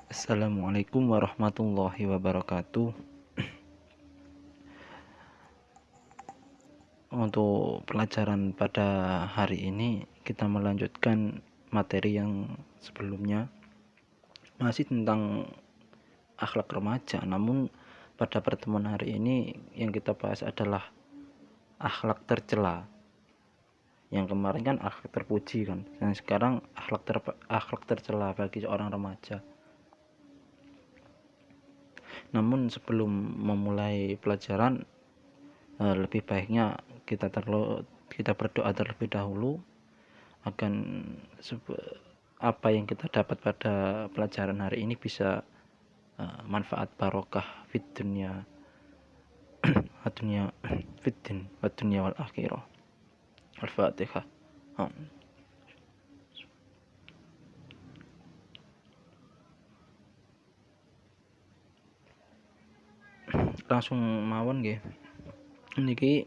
Assalamualaikum warahmatullahi wabarakatuh. Untuk pelajaran pada hari ini kita melanjutkan materi yang sebelumnya, masih tentang akhlak remaja. Namun pada pertemuan hari ini yang kita bahas adalah akhlak tercela. Yang kemarin kan akhlak terpuji kan, dan sekarang akhlak tercela bagi seorang remaja. Namun sebelum memulai pelajaran, lebih baiknya kita berdoa terlebih dahulu akan apa yang kita dapat pada pelajaran hari ini bisa manfaat barokah fid dunya fid dunya wal akhirah. Al-Fatihah. Langsung mawon nggih. Niki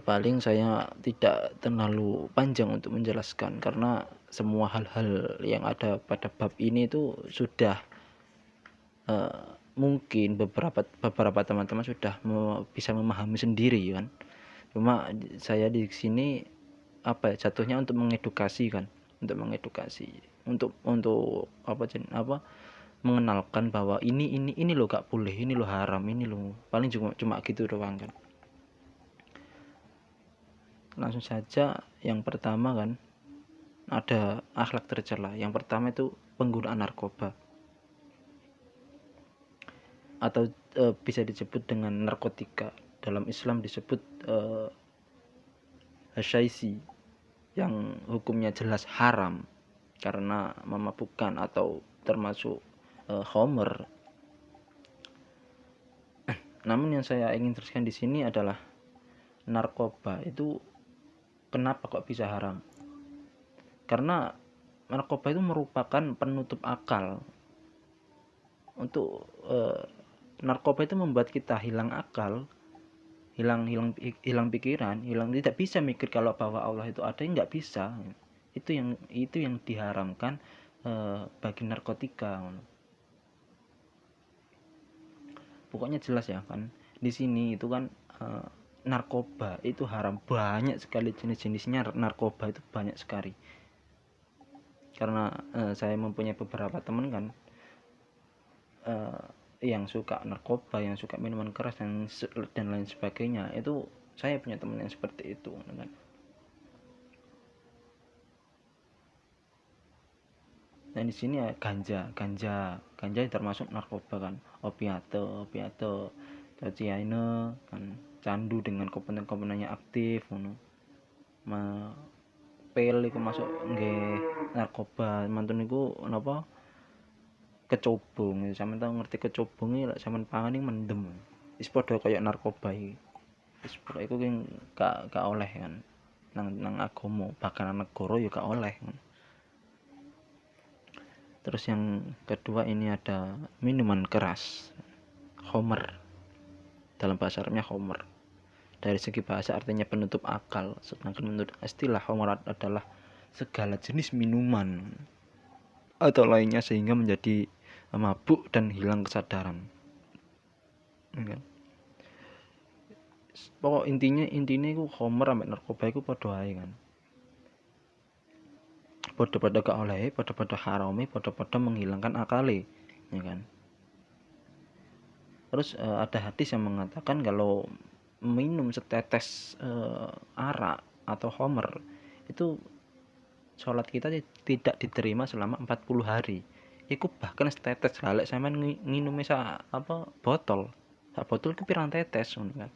paling saya tidak terlalu panjang untuk menjelaskan karena semua hal-hal yang ada pada bab ini itu sudah mungkin beberapa teman-teman sudah bisa memahami sendiri kan. Cuma saya di sini jatuhnya untuk mengedukasi kan, untuk mengenalkan bahwa ini loh gak boleh, ini loh haram, ini loh, paling cuma gitu doang kan. Langsung saja, yang pertama kan ada akhlak tercela. Yang pertama itu penggunaan narkoba atau bisa disebut dengan narkotika. Dalam Islam disebut hasyaisi, yang hukumnya jelas haram karena memabukkan atau termasuk khamr. Namun yang saya ingin teruskan di sini adalah narkoba itu kenapa kok bisa haram? Karena narkoba itu merupakan penutup akal. Untuk narkoba itu membuat kita hilang akal, hilang pikiran, tidak bisa mikir kalau bahwa Allah itu ada, nggak bisa. Itu yang diharamkan bagi narkotika. Pokoknya jelas ya kan, di sini itu kan narkoba itu haram, banyak sekali jenis-jenisnya. Narkoba itu banyak sekali karena saya mempunyai beberapa teman kan yang suka narkoba, yang suka minuman keras dan lain sebagainya. Itu saya punya teman yang seperti itu kan. Dan di sini ya ganja termasuk narkoba kan, opiate, cocaine kan, candu dengan komponen-komponennya aktif ngono. Pil iku masuk nggih narkoba. Mantun niku napa kecubung. Sampeyan tau ngerti kecubung iki lek sampeyan pangan iki mendem. Wis padha kaya narkoba iki. Wis pokoke iku gak oleh kan. Nang agama, bahkan negara ya gak oleh. Terus yang kedua ini ada minuman keras, khamr. Dalam bahasa Arabnya khamr. Dari segi bahasa artinya penutup akal, sedangkan menurut istilah khamr adalah segala jenis minuman atau lainnya sehingga menjadi mabuk dan hilang kesadaran. Pokok intinya iku khamr ambek narkoba iku padha ae kan. Padha-padha gak oleh, padha-padha harame, padha-padha menghilangkan akale, ya kan. Terus ada hadis yang mengatakan kalau minum setetes arak atau khamr itu sholat kita tidak diterima selama 40 hari. Iku bahkan setetes lah, lek sampean nginum botol. Sak botol ki pirang tetes ngono kan.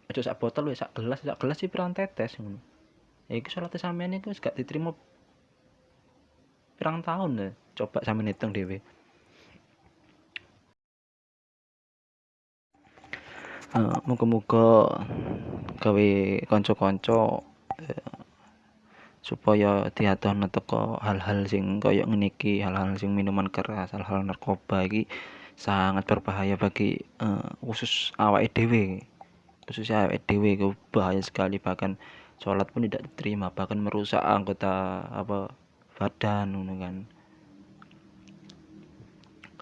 Aja sak botol wis sak gelas iki pirang tetes ngono. Ya iku salate sampean iku wis gak diterima pirang tahun ya. Coba sampean hitung dhewe. Muga-muga gawe kanca-kanca supaya diadohna teko hal-hal sing kaya ngene iki, hal-hal sing minuman keras, hal-hal narkoba iki sangat berbahaya bagi khusus awake dhewe. Khususnya awake dhewe itu bahaya sekali, bahkan sholat pun tidak diterima, bahkan merusak anggota badan ngono kan.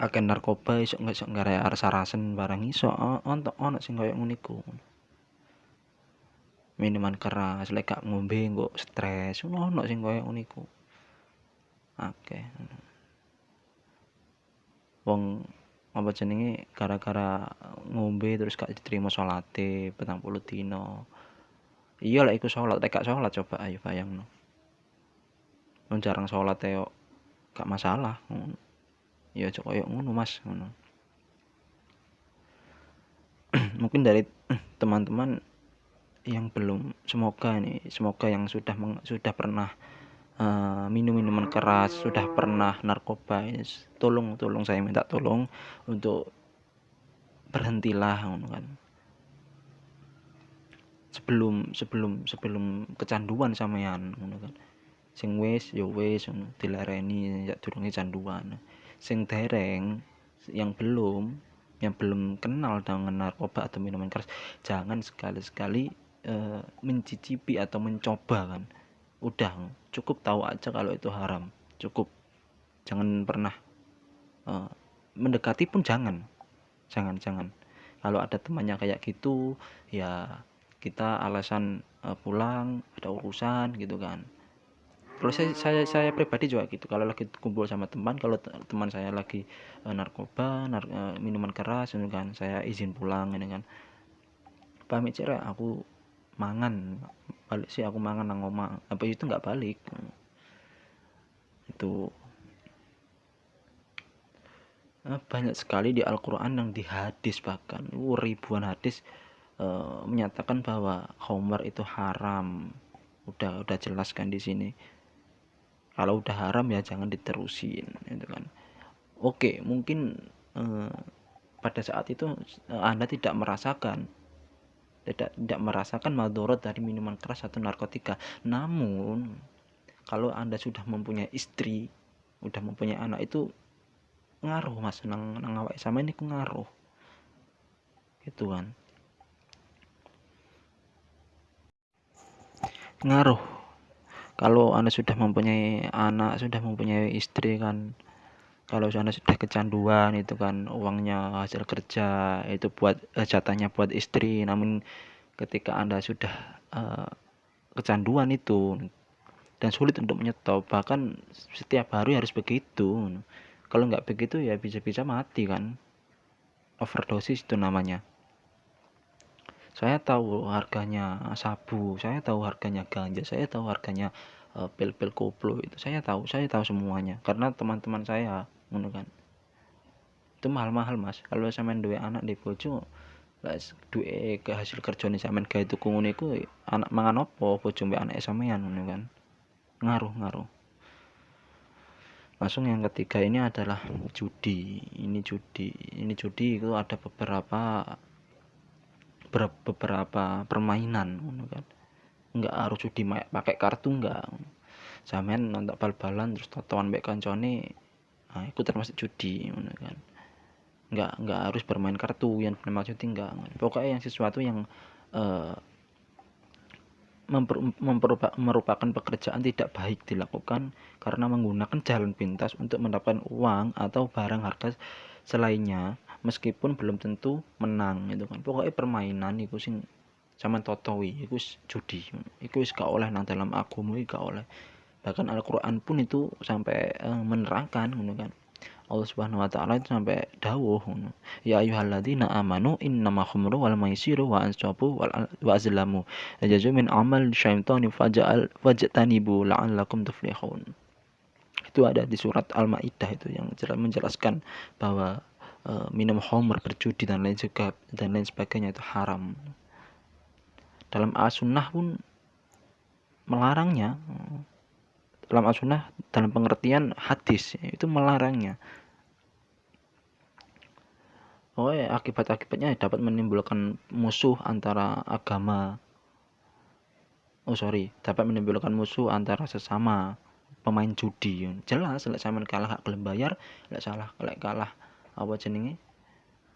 akeh narkoba iso nggare rasa-rasen barang iso ono sing koyo ngono iku. Minuman keras lek gak ngombe engko stres ono sing koyo ngono iku. Akeh. Wong apa jenenge gara-gara ngombe terus gak diterima salate 40 dina. Iya lek iku salat, lek gak salat coba ayo bayangno. Wong jarang salat yo gak masalah ngono. Ya aja koyo ngono Mas, ngono. Mungkin dari teman-teman yang belum semoga yang sudah pernah minum minuman keras, sudah pernah narkoba, tolong saya minta tolong untuk berhentilah ngono kan. Sebelum kecanduan sampean ngono kan. Sing wis ya wis ngono dilareni ya durunge canduan. Sing dereng yang belum kenal dengan narkoba atau minuman keras, jangan sekali-sekali mencicipi atau mencoba kan. Udah cukup tahu aja kalau itu haram, cukup. Jangan pernah mendekati pun jangan. Kalau ada temannya kayak gitu ya kita alasan pulang ada urusan gitu kan. Kalau saya pribadi juga gitu, kalau lagi kumpul sama teman, kalau teman saya lagi narkoba, minuman keras gitu kan, saya izin pulang gitu kan. Pamit cek aku mangan, balik sih aku mangan nang omah. Apa itu nggak balik. Itu banyak sekali di Al-Qur'an yang di hadis bahkan ribuan hadis menyatakan bahwa khamar itu haram. Udah jelaskan di sini. Kalau udah haram ya jangan diterusin gitu kan. Oke, mungkin pada saat itu Anda tidak merasakan madharat dari minuman keras atau narkotika. Namun kalau Anda sudah mempunyai istri, udah mempunyai anak, itu ngaruh Mas nang awake sampean niku ngaruh. Gitu kan. Ngaruh. Kalau Anda sudah mempunyai anak, sudah mempunyai istri kan, kalau Anda sudah kecanduan itu kan uangnya hasil kerja itu buat jatahnya buat istri, namun ketika Anda sudah kecanduan itu dan sulit untuk menyetop, bahkan setiap hari harus begitu. Kalau nggak begitu ya bisa-bisa mati kan. Overdosis itu namanya. Saya tahu harganya sabu, saya tahu harganya ganja, saya tahu harganya pil-pil koplo itu. Saya tahu semuanya karena teman-teman saya ngono kan. Itu mahal-mahal Mas. Kalau sampean duwe anak di bojo, lah duwe ke hasil kerjane sampean gawe tuku ngono iku anak mangan opo bojo mbek anake sampean ngono kan. Ngaruh. Langsung yang ketiga ini adalah judi. Ini judi itu ada beberapa permainan ngono kan. Enggak harus judi pakai kartu enggak. Sampean nonton bal-balan terus totoan mbek kancane, nah itu termasuk judi ngono kan. Enggak harus bermain kartu yang maksudnya enggak. Pokoknya yang sesuatu yang merupakan pekerjaan tidak baik dilakukan karena menggunakan jalan pintas untuk mendapatkan uang atau barang harga selainnya meskipun belum tentu menang gitu kan. Pokoknya permainan iku sing sampean totowi iku judi. Iku wis gak oleh nang dalam agama iki gak oleh. Bahkan Al-Qur'an pun itu sampai menerangkan ngono kan. Allah Subhanahu wa taala itu sampai dawuh ngono. Ya ayyuhalladzina amanu innama khamru wal maisiru wa ansabu wa azlamu jazu min amal syaitani fajtanibu la'allakum tuflihun. Itu ada di surat Al-Maidah itu yang menjelaskan bahwa minum khamr, berjudi dan lain sebagainya itu haram. Dalam as-sunnah pun melarangnya. Dalam as-sunnah dalam pengertian hadis itu melarangnya. Akibat-akibatnya dapat menimbulkan musuh antara agama. Dapat menimbulkan musuh antara sesama pemain judi. Jelas lek sampean kalah gak gelem bayar, lek kalah apa jenenge?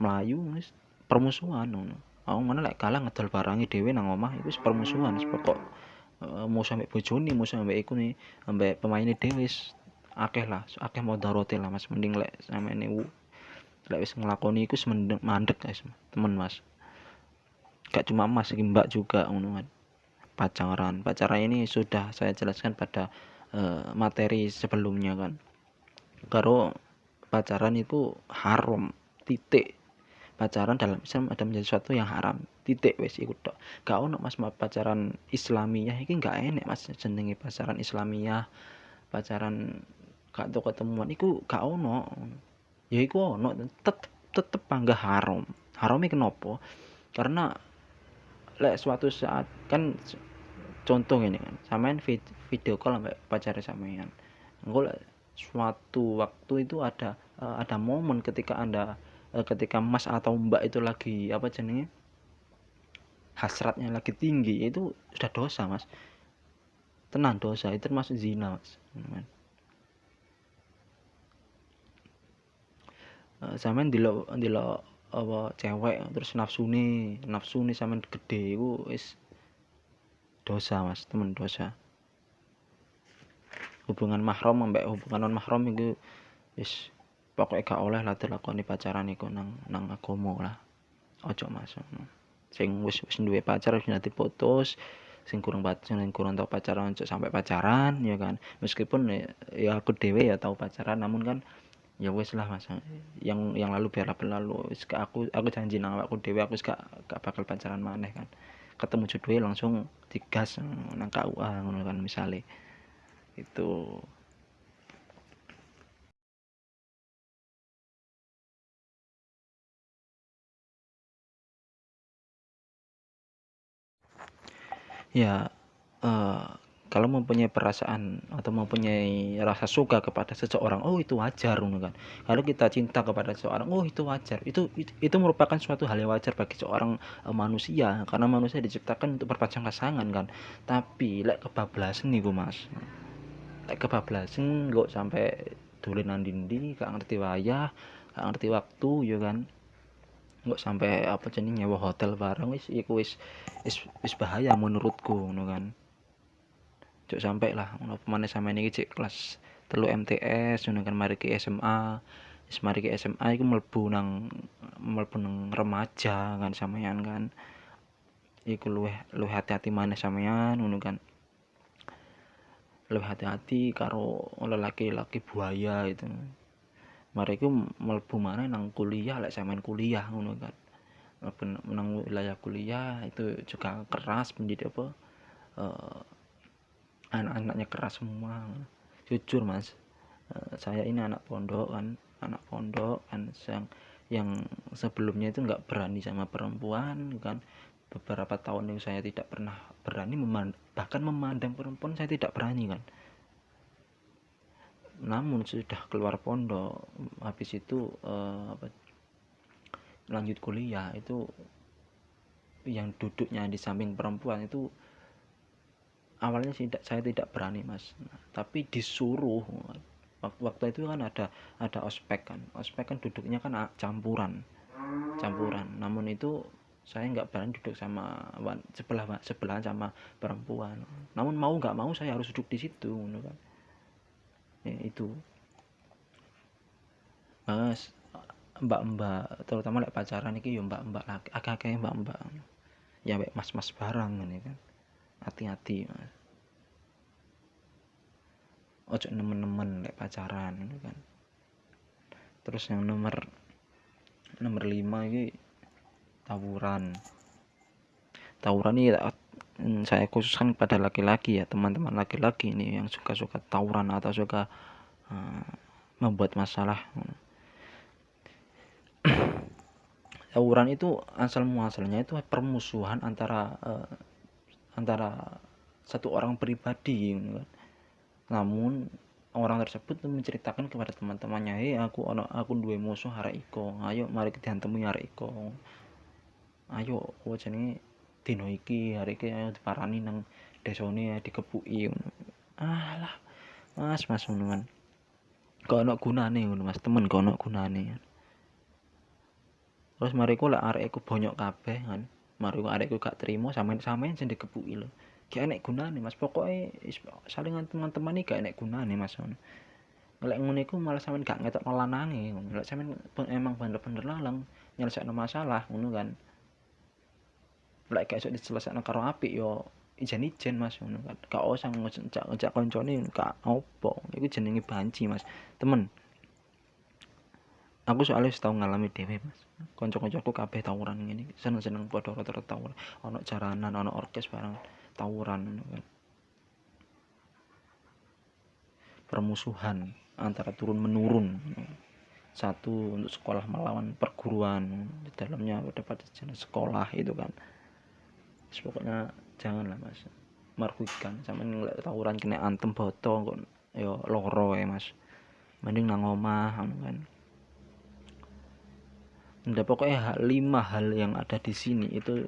Melayu wis permusuhan ngono. Mana lek kalah ngedol barange dhewe nang omah iku wis permusuhan pokok musuh ambek bojone, musuh ambek iku nih, ambek pemaine dhewe akeh madarote lah Mas. Mending lek sampeyan lek wis nglakoni iku mandek guys temen Mas. Gak cuma Mas, Mbak juga ngono kan. Pacaran ini sudah saya jelaskan pada materi sebelumnya kan. Karo pacaran itu haram, titik. Pacaran dalam Islam ada menjadi sesuatu yang haram, titik wis iku tok. Gak ono Mas pacaran Islamiyah iki gak enek Mas, jenenge pacaran Islamiyah, pacaran gak tau ketemuan iku gak ono. Ya iku ono tetep panggah haram. Harame kenapa? Karena lek suatu saat kan contoh ini kan, sampean video call sampai pacar sampean. Engko lek suatu waktu itu ada momen ketika ketika Mas atau Mbak itu lagi apa jenenge? Hasratnya lagi tinggi, itu sudah dosa, Mas. Tenan dosa, itu termasuk zina, Mas. Sampean delok apa cewek terus nafsune sampean gede iku wis dosa Mas, temen dosa. Hubungan mahram ambek hubungan non mahram iku wis pokoke gak oleh lah dilakoni pacaran iku nang agama lah. Ojo Mas. Sing wis duwe pacar wis nanti putus, sing kurang tau pacaran ojo sampai pacaran ya kan. Meskipun ya aku dhewe ya tau pacaran namun kan ya wis lah Mas, yang lalu biarlah berlalu. Wis aku janji nang awakku dhewe aku wis gak bakal pacaran maneh kan. Ketemu jodohe langsung digas nang KUA ngono kan misale. Itu ya kalau mempunyai perasaan atau mempunyai rasa suka kepada seseorang, oh itu wajar kan. Kalau kita cinta kepada seseorang, oh itu wajar. Itu merupakan suatu hal yang wajar bagi seorang manusia, karena manusia diciptakan untuk berpasang pasangan kan. Tapi lek kebablasan niku Mas. Lek kebablasan kok sampai dolenan dindi, gak ngerti wayah, gak ngerti waktu ya kan. Nggak sampai apa jenenge nyewa hotel bareng wis iku wis bahaya menurutku ngono kan. Cuk sampai lah ngono pemane sampeyan iki cek kelas 3 MTS ngono kan mari ke SMA. Wis mari ke SMA iku mlebu nang remaja kan sampeyan kan. Iku luwih hati-hati maneh sampeyan ngono kan. Luwih hati-hati karo lelaki-lelaki buaya itu. Mari iku mlebu maneh nang kuliah lek sampeyan kuliah ngono kan. Menang wilayah kuliah itu juga keras pendidik apa anak-anaknya keras semua jujur Mas. Saya ini anak pondok kan yang sebelumnya itu nggak berani sama perempuan kan. Beberapa tahun yang saya tidak pernah berani bahkan memandang perempuan saya tidak berani kan. Namun sudah keluar pondok habis itu lanjut kuliah itu yang duduknya di samping perempuan itu awalnya saya tidak berani Mas. Tapi disuruh waktu itu kan ada ospek kan duduknya kan campuran namun itu saya nggak berani duduk sama sebelah sama perempuan, namun mau nggak mau saya harus duduk di situ kan. Ya, itu Mas, mbak-mbak terutama lek pacaran iki yo mbak-mbak lagi akeh-akeh mbak-mbak ya mbak mas-mas barang ini kan. Hati-hati Mas, ojo nemen-nemen lek pacaran gitu kan. Terus yang nomor 5 ini tawuran ini saya khususkan pada laki-laki ya, teman-teman laki-laki ini yang suka-suka tawuran atau suka membuat masalah. Tawuran itu asal muasalnya itu permusuhan antara satu orang pribadi gitu kan. Namun orang tersebut menceritakan kepada teman-temannya, aku duwe musuh arek iko, ayo mari kita antemi arek iko, ayo jenenge dino iki arek iki ayo diparani nang desone dikepuki. Alah mas ngono kan, kok ono gunane ngono Mas, temen kok ono gunane. Terus mari ku lek arek iku bonyok kabeh kan, mari ku arek iku gak trimo sampean sing dikepuki lho. Gak enek gunane Mas, pokoke salingan teman-teman iki gak enek gunane Mas. Lek ngono iku malah sampean gak ngetokno lanange ngono. Lek sampean emang bener-bener lanang nyelesaikno masalah ngono kan. Lek gak iso diselesaikno karo apik yo ijen-ijen Mas ngono kan. Gak usah ngejak koncone gak opo. Iku jenenge banci Mas. Temen, aku soalnya wis tau ngalami dhewe Mas. Kanca-kancaku kabeh tawuran ngene. Seneng-seneng padha rata-rata tawuran. Ono jaranan, ono orkes bareng tawuran ngono kan. Permusuhan antara turun menurun. Satu untuk sekolah melawan perguruan, di dalamnya ada pada jenis sekolah itu kan. Pokoknya janganlah Mas merugikan, sampean lek tawuran kena antem boto kok yo loro ya Mas. Mending nang omah kan. Nah, pokoknya 5 hal yang ada di sini itu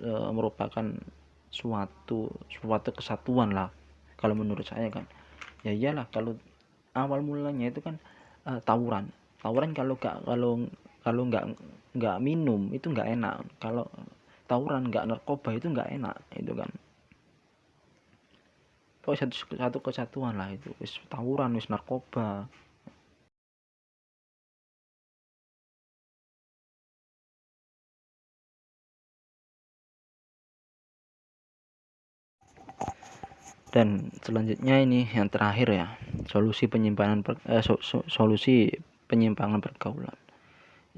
merupakan suatu kesatuan lah kalau menurut saya kan. Ya iyalah, kalau awal mulanya itu kan tawuran kalau nggak minum itu nggak enak, kalau tawuran nggak narkoba itu nggak enak itu kan. Pokoknya satu kesatuan lah itu, wis tawuran wis narkoba. Dan selanjutnya ini yang terakhir ya, solusi penyimpangan pergaulan.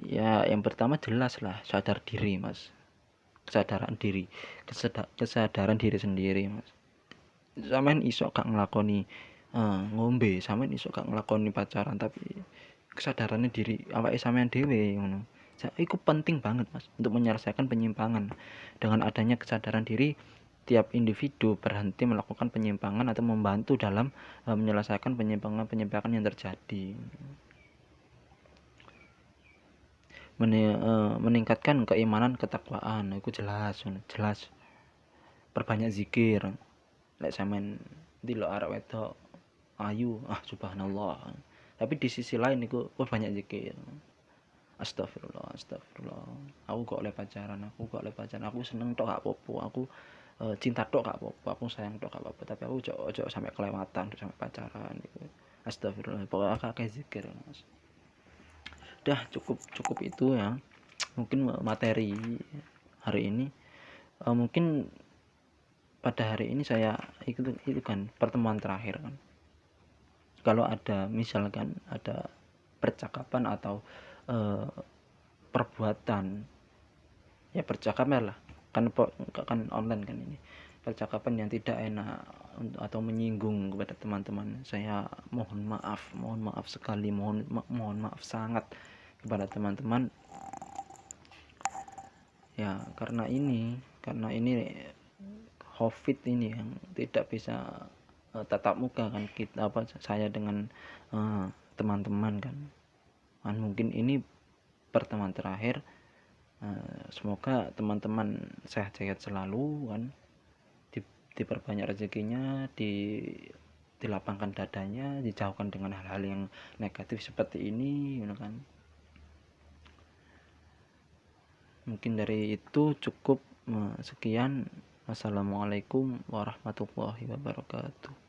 Ya yang pertama jelas lah sadar diri Mas, kesadaran diri sendiri Mas. Sampean iso gak nglakoni ngombe, sampean iso gak nglakoni pacaran, tapi kesadarannya diri awake sampean dhewe ngono. Iku penting banget Mas untuk menyelesaikan penyimpangan. Dengan adanya kesadaran diri, tiap individu berhenti melakukan penyimpangan atau membantu dalam menyelesaikan penyimpangan yang terjadi. Meningkatkan keimanan, ketakwaan, itu jelas. Perbanyak zikir. Lek sampean delok arek wedok ayu, subhanallah. Tapi di sisi lain iku banyak zikir. Astagfirullah. Aku kok oleh pacaran, aku seneng tok gak apa-apa. Aku cinta tok gak apa-apa, aku sayang tok gak apa-apa, tapi aku ojo sampai kelewatan, ojo sampai pacaran gitu. Astagfirullah. Pokoknya akeh zikir Mas. Udah cukup itu ya. Mungkin materi hari ini mungkin pada hari ini saya itu kan pertemuan terakhir kan. Kalau ada misalkan ada percakapan atau perbuatan, ya percakapan lah kan online kan ini, percakapan yang tidak enak atau menyinggung kepada teman-teman, saya mohon maaf sekali, mohon maaf sangat kepada teman-teman ya, karena ini COVID ini yang tidak bisa tatap muka kan, kita saya dengan teman-teman kan mungkin ini pertemuan terakhir. Semoga teman-teman sehat-sehat selalu kan, diperbanyak rezekinya, dilapangkan dadanya, dijauhkan dengan hal-hal yang negatif seperti ini kan. Mungkin dari itu cukup. Sekian. Wassalamualaikum warahmatullahi wabarakatuh.